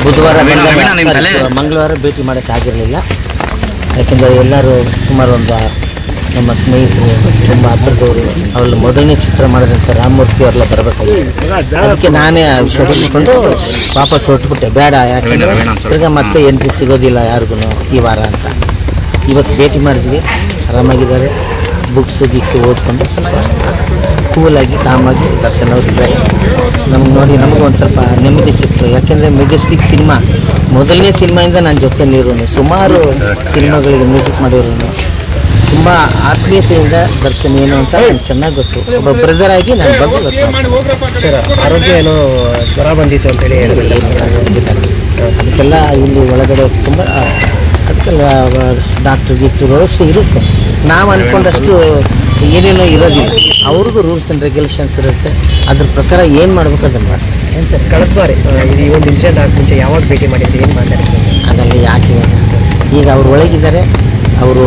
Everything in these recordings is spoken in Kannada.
ಬುಧವಾರ ಮಂಗಳವಾರ ಭೇಟಿ ಮಾಡೋಕ್ಕಾಗಿರಲಿಲ್ಲ. ಯಾಕೆಂದರೆ ಎಲ್ಲರೂ ಸುಮಾರು ಒಂದು ನಮ್ಮ ಸ್ನೇಹಿತರು ತುಂಬ ಹತ್ತಿರದವರು ಅವರಲ್ಲಿ ಮೊದಲನೇ ಚಿತ್ರ ಮಾಡಿದಂಥ ರಾಮಮೂರ್ತಿ ಅವರೆಲ್ಲ ಬರಬೇಕಾಗಿತ್ತು. ಅದಕ್ಕೆ ನಾನೇ ವಿಷಯಕೊಂಡು ವಾಪಸ್ ಹೊರಟುಬಿಟ್ಟೆ, ಬೇಡ ಯಾಕೆಂದರೆ ತಿರ್ಗ ಮತ್ತೆ ಎಂಟ್ರಿ ಸಿಗೋದಿಲ್ಲ ಯಾರಿಗೂ ಈ ವಾರ ಅಂತ. ಇವತ್ತು ಭೇಟಿ ಮಾಡಿದ್ವಿ, ಆರಾಮಾಗಿದ್ದಾರೆ, ಬುಕ್ಸ್ ಗಿಕ್ಸ್ ಓದ್ಕೊಂಡು ಸ್ವಲ್ಪ ಕೂಲಾಗಿ ಕಾಮಾಗಿ ದರ್ಶನ್ ಅವ್ರು ಇದ್ದಾರೆ. ನಮ್ಗೆ ನೋಡಿ ನಮಗೂ ಒಂದು ಸ್ವಲ್ಪ ನೆಮ್ಮದಿ ಸಿಕ್ತು. ಯಾಕೆಂದರೆ ಮೆಜೆಸ್ಟಿಕ್ ಸಿನಿಮಾ ಮೊದಲನೇ ಸಿನಿಮಾಯಿಂದ ನನ್ನ ಜೊತೆಲಿರೋನು, ಸುಮಾರು ಸಿನಿಮಾಗಳಿಗೆ ಮ್ಯೂಸಿಕ್ ಮಾಡಿರೋನು, ತುಂಬ ಆತ್ಮೀಯತೆಯಿಂದ ದರ್ಶನ್ ಏನು ಅಂತ ನನಗೆ ಚೆನ್ನಾಗಿ ಗೊತ್ತು. ಒಬ್ಬ ಬ್ರದರ್ ಆಗಿ ನನ್ನ ಬಗ್ಗೆ ಗೊತ್ತು. ಸರ್, ಆರೋಗ್ಯ ಏನೋ ಜ್ವರ ಬಂದಿತ್ತು ಅಂತೇಳಿ ಹೇಳಿದ್ರು. ಅದಕ್ಕೆಲ್ಲ ಇಲ್ಲಿ ಒಳಗಡೆ ತುಂಬ ಅದಕ್ಕೆಲ್ಲ ಡಾಕ್ಟರ್ ಗಿಕ್ಟರ್ ವ್ಯವಸ್ಥೆ ಇರುತ್ತೆ. ನಾವು ಅಂದ್ಕೊಂಡಷ್ಟು ಏನೇನೋ ಇರೋದಿಲ್ಲ, ಅವ್ರಿಗೂ ರೂಲ್ಸ್ ಆ್ಯಂಡ್ ರೆಗ್ಯುಲೇಷನ್ಸ್ ಇರುತ್ತೆ. ಅದ್ರ ಪ್ರಕಾರ ಏನು ಮಾಡ್ಬೇಕು ಅದನ್ನು ಮಾಡಿ. ಏನು ಸರ್, ಕಳೆದ ಬಾರಿ ಈ ಒಂದು ಇನ್ಸಿಡೆಂಟ್ ಆಗ ಮುಂಚೆ ಯಾವಾಗ ಭೇಟಿ ಮಾಡಿದ್ರಿ, ಏನು ಮಾತಾಡ್ತೀವಿ? ಅದೆಲ್ಲ ಯಾಕೆ ಈಗ ಅವ್ರು ಒಳಗಿದ್ದಾರೆ, ಅವರು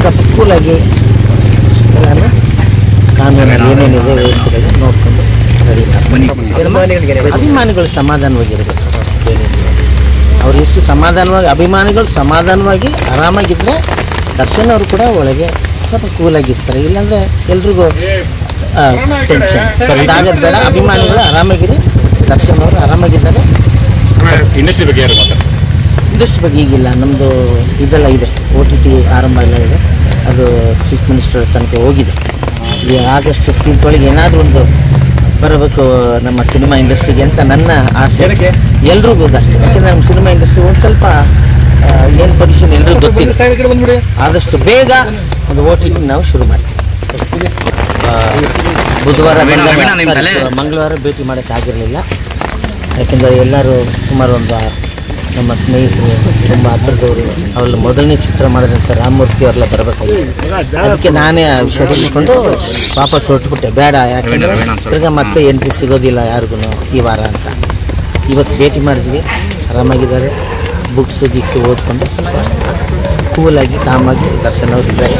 ಸ್ವಲ್ಪ ಕೂಲಾಗಿ ಎಲ್ಲಾನು ಕಾನೂನಲ್ಲಿ ಏನೇನಿದೆ ವ್ಯವಸ್ಥೆಗಳು ನೋಡಿಕೊಂಡು ರೆಡಿ ಮಾಡ್ತಾರೆ. ಅಭಿಮಾನಿಗಳು ಸಮಾಧಾನವಾಗಿರಬೇಕು. ಅವ್ರು ಎಷ್ಟು ಸಮಾಧಾನವಾಗಿ ಅಭಿಮಾನಿಗಳು ಸಮಾಧಾನವಾಗಿ ಆರಾಮಾಗಿದ್ದರೆ ದರ್ಶನ್ ಅವರು ಕೂಡ ಒಳಗೆ ಸ್ವಲ್ಪ ಕೂಲಾಗಿರ್ತಾರೆ. ಇಲ್ಲಾಂದರೆ ಎಲ್ರಿಗೂ ಟೆನ್ಷನ್ ಆಗೋದು ಬೇಡ. ಅಭಿಮಾನಿಗಳು ಆರಾಮಾಗಿರಿ, ದರ್ಶನ್ ಅವರು ಆರಾಮಾಗಿದ್ದಾರೆ. ಇಂಡಸ್ಟ್ರಿ ಬಗ್ಗೆ ಇಂಡಸ್ಟ್ರಿ ಬಗ್ಗೆ ಈಗಿಲ್ಲ, ನಮ್ಮದು ಇದೆಲ್ಲ ಇದೆ, OTT ಆರಂಭ ಎಲ್ಲ ಇದೆ. ಅದು ಚೀಫ್ ಮಿನಿಸ್ಟರ್ ತನಕ ಹೋಗಿದೆ. ಈ ಆಗಸ್ಟ್ 15 ಒಳಗೆ ಏನಾದರೂ ಒಂದು ಬರಬೇಕು ನಮ್ಮ ಸಿನಿಮಾ ಇಂಡಸ್ಟ್ರಿಗೆ ಅಂತ ನನ್ನ ಆಸೆ. ಎಲ್ರಿಗೂ ಅಷ್ಟೇ. ಯಾಕೆಂದರೆ ನಮ್ಮ ಸಿನಿಮಾ ಇಂಡಸ್ಟ್ರಿ ಒಂದು ಸ್ವಲ್ಪ ಏನು ಪೊಸಿಷನ್ ಎಲ್ರಿಗೂ ಗೊತ್ತಿದೆ. ಆದಷ್ಟು ಬೇಗ ಒಂದು OTT ನಾವು ಶುರು ಮಾಡ್ತೀವಿ. ಬುಧವಾರ ಮಂಗಳವಾರ ಭೇಟಿ ಮಾಡೋಕ್ಕಾಗಿರಲಿಲ್ಲ. ಯಾಕೆಂದರೆ ಎಲ್ಲರೂ ಸುಮಾರು ಒಂದು ನಮ್ಮ ಸ್ನೇಹಿತರು ತುಂಬ ಹತ್ತಿರದವರು ಅವರಲ್ಲಿ ಮೊದಲನೇ ಚಿತ್ರ ಮಾಡಿದಂಥ ರಾಮಮೂರ್ತಿ ಅವರೆಲ್ಲ ಬರಬೇಕಾಗಿತ್ತು. ಅದಕ್ಕೆ ನಾನೇ ವಿಷಯಕೊಂಡು ವಾಪಸ್ ಹೊರಟುಬಿಟ್ಟೆ, ಬೇಡ ಯಾಕೆಂದರೆ ತಿರ್ಗ ಮತ್ತೆ ಎಂಟ್ರಿ ಸಿಗೋದಿಲ್ಲ ಯಾರಿಗೂ ಈ ವಾರ ಅಂತ. ಇವತ್ತು ಭೇಟಿ ಮಾಡಿದ್ವಿ, ಆರಾಮಾಗಿದ್ದಾರೆ, ಬುಕ್ಸ್ ಗಿಕ್ಸ್ ಓದ್ಕೊಂಡು ಸ್ವಲ್ಪ ಕೂಲಾಗಿ ಕಾಮಾಗಿ ದರ್ಶನ್ ಅವ್ರು ಇದ್ದಾರೆ.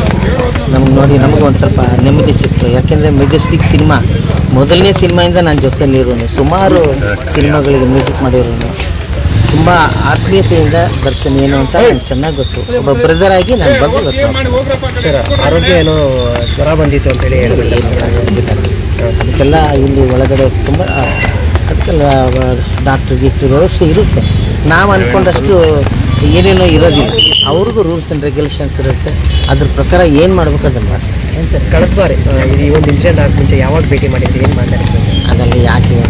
ನಮ್ಗೆ ನೋಡಿ ನಮಗೂ ಒಂದು ಸ್ವಲ್ಪ ನೆಮ್ಮದಿ ಸಿಕ್ತು. ಯಾಕೆಂದರೆ ಮೆಜೆಸ್ಟಿಕ್ ಸಿನಿಮಾ ಮೊದಲನೇ ಸಿನಿಮಾಯಿಂದ ನನ್ನ ಜೊತೆಲಿರೋನು, ಸುಮಾರು ಸಿನಿಮಾಗಳಿಗೆ ಮ್ಯೂಸಿಕ್ ಮಾಡಿರೋನು, ತುಂಬ ಆತ್ಮೀಯತೆಯಿಂದ ದರ್ಶನ್ ಏನು ಅಂತ ನನಗೆ ಚೆನ್ನಾಗಿ ಗೊತ್ತು. ಒಬ್ಬ ಬ್ರದರ್ ಆಗಿ ನನ್ನ ಬಗ್ಗೆ ಗೊತ್ತು. ಸರ್, ಆರೋಗ್ಯ ಏನೋ ಜ್ವರ ಬಂದಿತ್ತು ಅಂತೇಳಿ ಹೇಳಿದ್ರು. ಅದಕ್ಕೆಲ್ಲ ಇಲ್ಲಿ ಒಳಗಡೆ ತುಂಬ ಅದಕ್ಕೆಲ್ಲ ಡಾಕ್ಟರ್ ಗಿಕ್ಟರ್ ವ್ಯವಸ್ಥೆ ಇರುತ್ತೆ. ನಾವು ಅಂದ್ಕೊಂಡಷ್ಟು ಏನೇನೋ ಇರೋದಿಲ್ಲ, ಅವ್ರಿಗೂ ರೂಲ್ಸ್ ಆ್ಯಂಡ್ ರೆಗ್ಯುಲೇಷನ್ಸ್ ಇರುತ್ತೆ. ಅದ್ರ ಪ್ರಕಾರ ಏನು ಮಾಡ್ಬೇಕು ಅದನ್ನು ಮಾಡಿ. ಏನು ಸರ್, ಕಳೆದ ಬಾರಿ ಈ ಒಂದು ಇನ್ಸಿಡೆಂಟ್ ಆಗ ಮುಂಚೆ ಯಾವಾಗ ಭೇಟಿ ಮಾಡಿದ್ರಿ, ಏನು ಮಾತಾಡ್ತೀವಿ? ಅದೆಲ್ಲ ಯಾಕೆ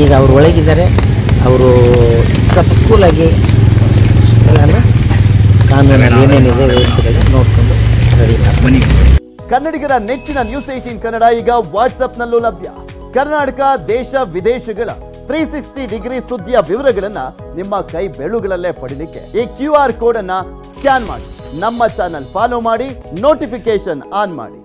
ಈಗ ಅವ್ರು ಒಳಗಿದ್ದಾರೆ, ಅವರು ಸ್ವಲ್ಪ ಕೂಲಾಗಿ ಎಲ್ಲಾನು ಕಾನೂನಲ್ಲಿ ಏನೇನಿದೆ ವ್ಯವಸ್ಥೆಗಳು ನೋಡಿಕೊಂಡು ರೆಡಿ ಮಾಡ್ತಾರೆ. ಕನ್ನಡಿಗರ ನೆಚ್ಚಿನ ನ್ಯೂಸ್ 18 ಕನ್ನಡ ಈಗ ವಾಟ್ಸ್ಆಪ್ನಲ್ಲೂ ಲಭ್ಯ. ಕರ್ನಾಟಕ, ದೇಶ ವಿದೇಶಗಳ 360 ಡಿಗ್ರಿ ಸುದ್ದಿಯ ವಿವರಗಳನ್ನ ನಿಮ್ಮ ಕೈ ಬೆರಳುಗಳಲ್ಲೇ ಪಡಿಲಿಕ್ಕೆ ಈ QR ಕೋಡ್ ಅನ್ನ ಸ್ಕ್ಯಾನ್ ಮಾಡಿ, ನಮ್ಮ ಚಾನಲ್ ಫಾಲೋ ಮಾಡಿ, ನೋಟಿಫಿಕೇಶನ್ ಆನ್ ಮಾಡಿ.